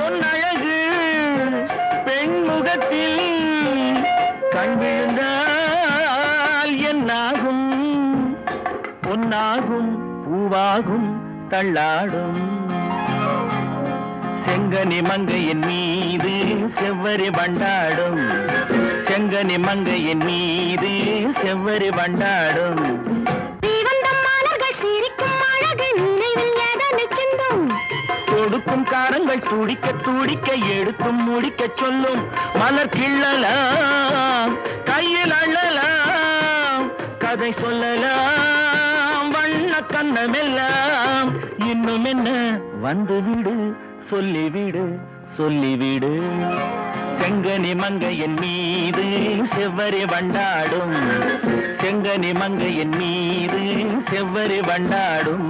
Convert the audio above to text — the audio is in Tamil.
பொன்னழகு பெண்முகத்தில் கண் விழுந்தால் என்னாகும் பொன்னாகும் பூவாகும் தள்ளாடும் செங்கனி மங்கையின் மீது செவ்வரி வண்டாடும் செங்கனி மங்கையின் மீது செவ்வரி வண்டாடும் கொடுக்கும் காரங்கள் துடிக்க துடிக்க எடுத்தும் முடிக்க சொல்லும் மலர் கிள்ளலாம் கையில் அள்ளலாம் கதை சொல்லலாம் வண்ண கண்ணமெல்லாம் இன்னும் என்ன வந்து விடு சொல்லிவிடு சொல்லிவிடு செங்கனி மங்கையின் மீது செவ்வரி வண்டாடும் செங்கனி மங்கையின் மீது செவ்வரி வண்டாடும்